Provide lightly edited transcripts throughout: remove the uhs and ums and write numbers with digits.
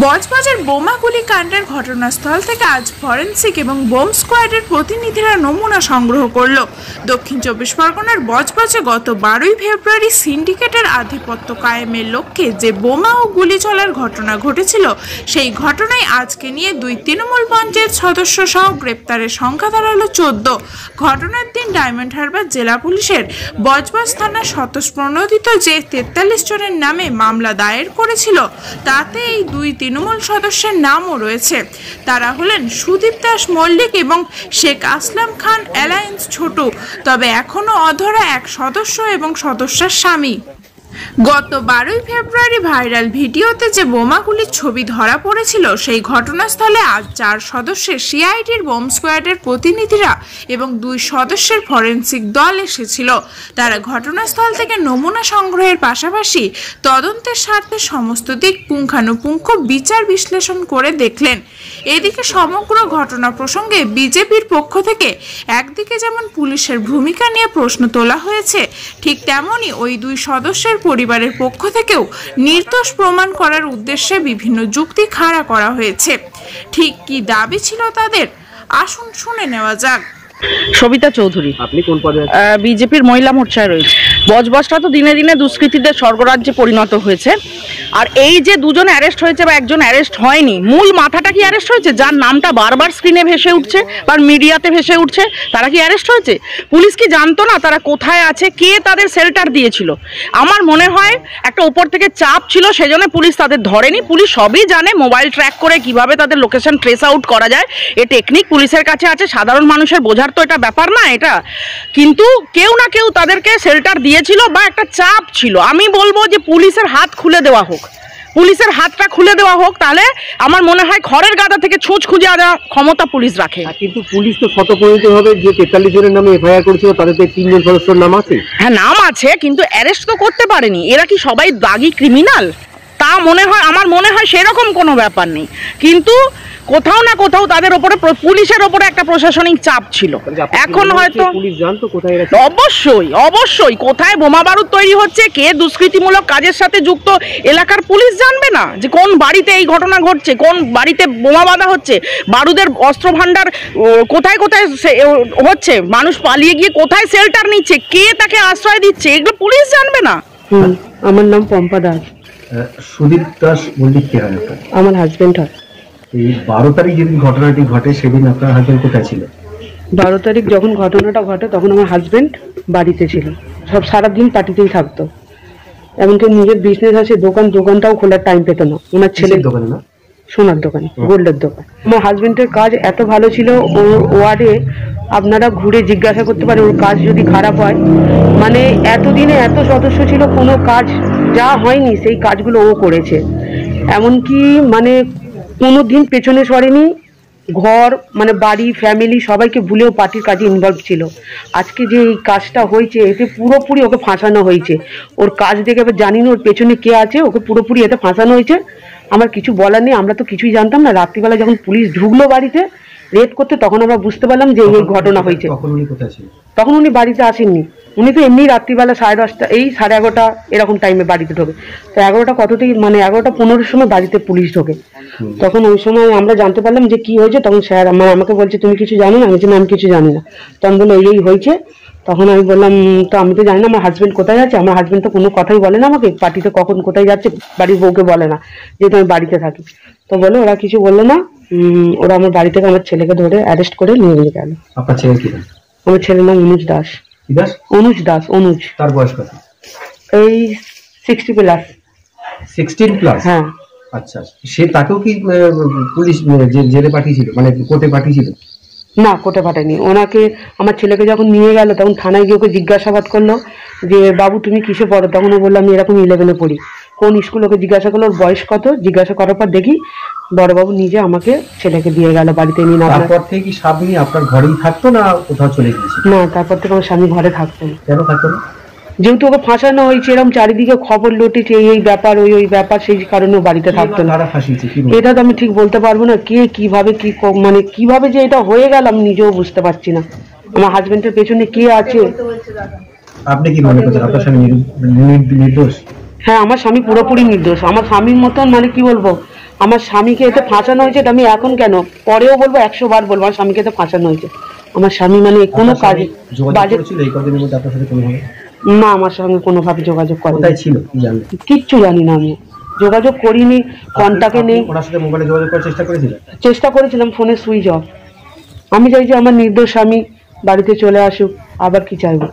বজবাজার বোমাগুলি কাণ্ডের ঘটনাস্থল থেকে আজ ফরেন্সিক এবং বোম স্কোয়াডের প্রতিনিধিরা নমুনা সংগ্রহ করল। দক্ষিণ চব্বিশ পরগনার বজবাজে গত 12 ফেব্রুয়ারি সিন্ডিকেটের আধিপত্য কায়েমের লক্ষ্যে যে বোমা ও গুলি চলার ঘটনা ঘটেছিল, সেই ঘটনায় আজকে নিয়ে 2 তৃণমূল পঞ্চায়েত সদস্য সহ গ্রেপ্তারের সংখ্যা দাঁড়ালো 14। ঘটনার দিন ডায়মন্ড হারবার জেলা পুলিশের বজবাজ থানা স্বতঃপ্রণোদিত যে 43 জনের নামে মামলা দায়ের করেছিল, তাতে এই 2 তৃণমূল সদস্যের নামও রয়েছে। তারা হলেন সুদীপ দাস মল্লিক এবং শেখ আসলাম খান অ্যালায়েন্স ছোট। তবে এখনো অধরা এক সদস্য এবং সদস্যের স্বামী। গত 12 ফেব্রুয়ারি ভাইরাল ভিডিওতে যে বোমাগুলির ছবি ধরা পড়েছিল, সেই ঘটনাস্থলে আজ 4 সদস্যের সিআইডির বোম স্কোয়াডের প্রতিনিধিরা এবং 2 সদস্যের ফরেন্সিক দল এসেছিল। তারা ঘটনাস্থল থেকে নমুনা সংগ্রহের পাশাপাশি তদন্তের স্বার্থে সমস্ত দিক পুঙ্খানুপুঙ্খ বিচার বিশ্লেষণ করে দেখলেন। এদিকে সমগ্র ঘটনা প্রসঙ্গে বিজেপির পক্ষ থেকে একদিকে যেমন পুলিশের ভূমিকা নিয়ে প্রশ্ন তোলা হয়েছে, ঠিক তেমনই ওই 2 সদস্যের পরিবারের পক্ষ থেকেও নির্দোষ প্রমাণ করার উদ্দেশ্যে বিভিন্ন যুক্তি খাড়া করা হয়েছে। ঠিক কি দাবি ছিল তাদের, আসুন শুনে নেওয়া যাক। সবিতা চৌধুরী। আপনি কোন পদে? বিজেপির মহিলা মোর্চায় রয়েছে। বজবজটা তো দিনে দিনে দুষ্কৃতীদের স্বর্গরাজ্যে পরিণত হয়েছে। আর এই যে 2 জন অ্যারেস্ট হয়েছে বা একজন অ্যারেস্ট হয়নি, মূল মাথাটা কি অ্যারেস্ট হয়েছে? যার নামটা বারবার স্ক্রিনে ভেসে উঠছে বা মিডিয়াতে ভেসে উঠছে, তারা কি অ্যারেস্ট হয়েছে? পুলিশ কি জানতো না তারা কোথায় আছে, কে তাদের শেল্টার দিয়েছিল? আমার মনে হয় একটা উপর থেকে চাপ ছিল, সেজন্য পুলিশ তাদের ধরেনি। পুলিশ সবই জানে, মোবাইল ট্র্যাক করে কিভাবে তাদের লোকেশন ট্রেস আউট করা যায়, এ টেকনিক পুলিশের কাছে আছে। সাধারণ মানুষের বোঝার তো এটা ব্যাপার না এটা, কিন্তু কেউ না কেউ তাদেরকে শেল্টার দিয়েছিল বা একটা চাপ ছিল। আমি বলবো যে পুলিশের হাত খুলে দেওয়া হোক, পুলিশের হাতটা খুলে দেওয়া হোক, তাহলে আমার মনে হয় খড়ের গাদা থেকে ছুঁচ খুঁজে আনা ক্ষমতা পুলিশ রাখে। কিন্তু পুলিশ তো স্বতঃপ্রণোদিতভাবে যে 43 জনের নামে এফআইআর করেছিল, তাদের 3 জন সদস্যের নাম আছে। হ্যাঁ, নাম আছে, কিন্তু অ্যারেস্ট তো করতে পারেনি। এরা কি সবাই দাগি ক্রিমিনাল? তা মনে হয়, আমার মনে হয় সেরকম কোনো ব্যাপার নেই, কিন্তু কোথাও না কোথাও তাদের উপরে, পুলিশের উপরে একটা প্রশাসনিক চাপ ছিল। এখন হয়তো পুলিশ জানতো কোথায়। অবশ্যই অবশ্যই কোথায় বোমা বারুদ তৈরি হচ্ছে, কে দুষ্কৃতিমূলক কাজের সাথে যুক্ত, এলাকার পুলিশ জানবে না যে কোন বাড়িতে এই ঘটনা ঘটছে, কোন বাড়িতে বোমা বাঁধা হচ্ছে, বারুদের অস্ত্র ভান্ডার কোথায় কোথায় হচ্ছে, মানুষ পালিয়ে গিয়ে কোথায় শেল্টার নিচ্ছে, কে তাকে আশ্রয় দিচ্ছে, এগুলো পুলিশ জানবে না। আমার নাম পম্পা দাস। সুদীপ দাস মল্লিক কে হয়? আমার হাজবেন্ড হয়। এই 12 তারিখ যেদিন ঘটনাটি ঘটে, সেদিন আপনার হাজবেন্ড কোথায় ছিল? 12 তারিখ যখন ঘটনাটা ঘটে, তখন আমার হাজবেন্ড বাড়িতে ছিল। সব সারাদিন পার্টিতেই থাকতো। এমনকি নিজের বিজনেস আছে, দোকানটাও খোলার টাইম পেত না। ওনার ছেলের দোকানে না, সোনার দোকান, গোল্ডের দোকান। আমার হাজবেন্ডের কাজ এত ভালো ছিল, ওর ওয়ার্ডে আপনারা ঘুরে জিজ্ঞাসা করতে পারেন ওর কাজ যদি খারাপ হয়, মানে এতদিনে এত সদস্য ছিল, কোনো কাজ যা হয়নি সেই কাজগুলো ও করেছে। এমনকি মানে কোনো দিন পেছনে সরেনি, ঘর মানে বাড়ি ফ্যামিলি সবাইকে ভুলেও পার্টির কাজে ইনভলভ ছিল। আজকে যে এই কাজটা হয়েছে, এতে পুরোপুরি ওকে ফাঁসানো হয়েছে। ওর কাজ দেখে এবার জানি না ওর পেছনে কে আছে, ওকে পুরোপুরি এতে ফাঁসানো হয়েছে। আমার কিছু বলার নেই, আমরা তো কিছুই জানতাম না। রাত্রিবেলা যখন পুলিশ ঢুকলো বাড়িতে রেড করতে, তখন আমরা বুঝতে পারলাম যে এই ঘটনা হয়েছে। তখন উনি বাড়িতে আসেননি, উনি তো এমনি রাত্রিবেলা 10:30 এই 11:30 এরকম টাইমে বাড়িতে ঢোকে। তো 11টা কততেই মানে 11:15 সময় বাড়িতে পুলিশ ঢোকে। তখন ওই সময় আমরা জানতে পারলাম যে কি হয়েছে। তখন স্যার আমাকে বলছে তুমি কিছু জানো না? আমি বলছি না, আমি কিছু জানি না। তখন বললো এই হয়েছে। তখন আমি বললাম তো আমি তো জানি না আমার হাজবেন্ড কোথায় আছে। আমার হাজবেন্ড তো কোনো কথাই বলে না আমাকে, পার্টিতে কখন কোথায় যাচ্ছে বাড়ির বউকে বলে না, যেহেতু আমি বাড়িতে থাকি। তো বলো ওরা কিছু বললো না। ওরা আমার বাড়ি থেকে আমার ছেলেকে ধরে অ্যারেস্ট করে নিয়ে গেল। আপনার ছেলে কি? আমার ছেলের নাম অনুজ দাস। অনুজ দাস। অনুজ। তার বয়স কত? এই 60+। 16+? হ্যাঁ। আচ্ছা, সে তাকেও কি পুলিশ জেলে পাঠিয়েছিল, মানে কোর্টে পাঠিয়েছিল? না, কোর্টে পাঠায়নি। ওনাকে আমার ছেলেকে যখন নিয়ে গেল, তখন থানায় গিয়ে ওকে জিজ্ঞাসাবাদ করলো যে বাবু তুমি কিসে পড়ো? তখন ও বললো আমি এরকম 11-এ পড়ি। কোন স্কুল? ওকে জিজ্ঞাসা করলো ওর বয়স কত। জিজ্ঞাসা করার পর দেখি বড়বাবু নিজে আমাকে ছেলেকে দিয়ে গেল বাড়িতে নিয়ে। না, তারপর থেকে কি স্বামী আপনার ঘরেই থাকতো না কোথাও চলে গেছে? না, তারপর থেকে আমার স্বামী ঘরে থাকতো না। কেন থাকতো না? যেহেতু ওকে ফাঁসানো হয়েছে, এরকম চারিদিকে খবর লটেছে এই ব্যাপার ওই ব্যাপার, সেই কারণে বাড়িতে থাকতো না। এটা তো আমি ঠিক বলতে পারবো না, কে কিভাবে কি মানে কিভাবে যে এটা হয়ে গেল আমি নিজেও বুঝতে পারছি না। আমার হাজবেন্ডের পেছনে কে আছে। আপনি কি মনে করছেন আপনার স্বামী নির্দোষ? হ্যাঁ, আমার স্বামী পুরোপুরি নির্দোষ। আমার স্বামীর মতন মানে কি বলবো, আমার স্বামীকে এতে ফাঁসানো হয়েছে, এটা আমি এখন কেন পরেও বলবো, 100 বার বলবো, আমার স্বামীকে এতে ফাঁসানো হয়েছে। আমার স্বামী মানে কোনো কাজে বাজে না, আমার সঙ্গে কোনোভাবে যোগাযোগ করে কিচ্ছু জানি না, আমি যোগাযোগ করিনি, কন্টাক্টে নেই। চেষ্টা করেছিলাম, ফোনে সুইচ অফ। আমি চাই যে আমার নির্দোষ স্বামী বাড়িতে চলে আসুক, আবার কি চাইবো,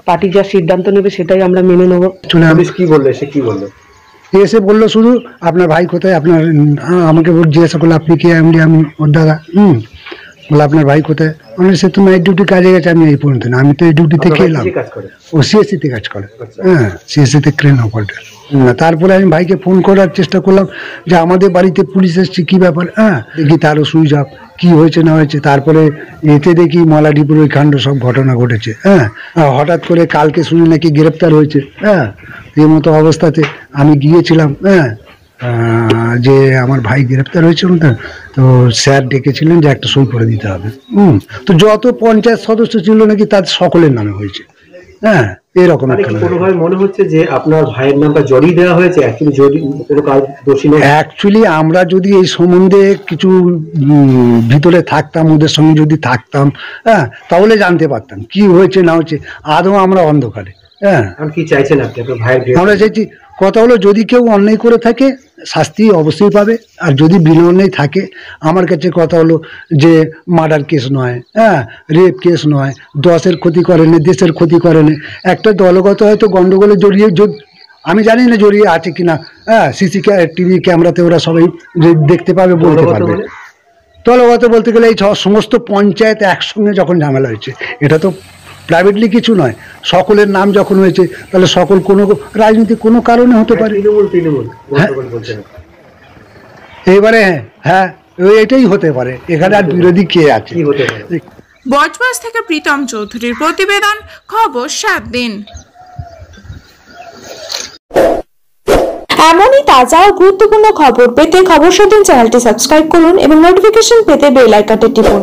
পার্টি যা সিদ্ধান্ত নেবে সেটাই আমরা মেনে নেবো। কি বললে, সে কি বললো? এসে বললো শুধু আপনার ভাই কোথায়, আপনার আমাকে জিজ্ঞাসা করলো আপনি কে, আমি ওর দাদা। বলে আপনার ভাই কোথায়? মানে সে তো নাইট ডিউটি কাজে গেছে, আমি এই পর্যন্ত না, আমি তো এই ডিউটি থেকে এলাম। ও সিএসসিতে কাজ করে, হ্যাঁ সিএসসিতে ক্রেন অপারেটর। তারপরে আমি ভাইকে ফোন করার চেষ্টা করলাম যে আমাদের বাড়িতে পুলিশ এসছে, কি ব্যাপার, হ্যাঁ দেখি তারও সুইচ অফ, কি হয়েছে না হয়েছে। তারপরে এতে দেখি মলাডিপুর ওই কাণ্ড সব ঘটনা ঘটেছে। হ্যাঁ হঠাৎ করে কালকে শুনি নাকি গ্রেপ্তার হয়েছে। হ্যাঁ এই মতো অবস্থাতে আমি গিয়েছিলাম, হ্যাঁ যে আমার ভাই গ্রেপ্তার হয়েছে, তো স্যার ডেকেছিলেন যে একটা সই করে দিতে হবে। তো যত পঞ্চায়েত সদস্য ছিল নাকি তাদের সকলের নামে হয়েছে। হ্যাঁ এরকম কোনোভাবে মনে হচ্ছে যে আপনার ভাইয়ের নামটা জড়িয়ে দেওয়া হয়েছে, অ্যাকচুয়ালি আমরা যদি এই সম্বন্ধে কিছু ভিতরে থাকতাম, ওদের সঙ্গে যদি থাকতাম, হ্যাঁ তাহলে জানতে পারতাম কি হয়েছে না হয়েছে। আদৌ আমরা অন্ধকারে। হ্যাঁ কি চাইছেন আপনি আপনার ভাইয়ের? আমরা চাইছি, কথা হলো যদি কেউ অন্যায় করে থাকে শাস্তি অবশ্যই পাবে, আর যদি বিনা অন্যায় থাকে, আমার কাছে কথা হলো যে মার্ডার কেস নয়, হ্যাঁ রেপ কেস নয়, দশের ক্ষতি করেনি, দেশের ক্ষতি করেনি, একটা দলগত হয়তো গন্ডগোলে জড়িয়ে, আমি জানি না জড়িয়ে আছে কিনা, হ্যাঁ টিভি ক্যামেরাতে ওরা সবাই দেখতে পাবে, বলতে পারবে। দলগত বলতে গেলে এই সমস্ত পঞ্চায়েত একসঙ্গে যখন ঝামেলা হয়েছে, এটা তো প্রাইভেটলি কিছু নয়, সকলের নাম যখন হয়েছে, তাহলে সকল কোনো রাজনীতিক কোনো কারণে হতে পারে। এবারে হ্যাঁ এটাই হতে পারে, এখানে আর বিরোধী কে আছে। বজবজ থেকে প্রীতম চৌধুরীর প্রতিবেদন, খবর 7 দিন। এমনই তাজা ও গুরুত্বপূর্ণ খবর পেতে খবর 7 দিন চ্যানেলটি সাবস্ক্রাইব করুন এবং নোটিফিকেশন পেতে বেল আইকনটি টিপুন।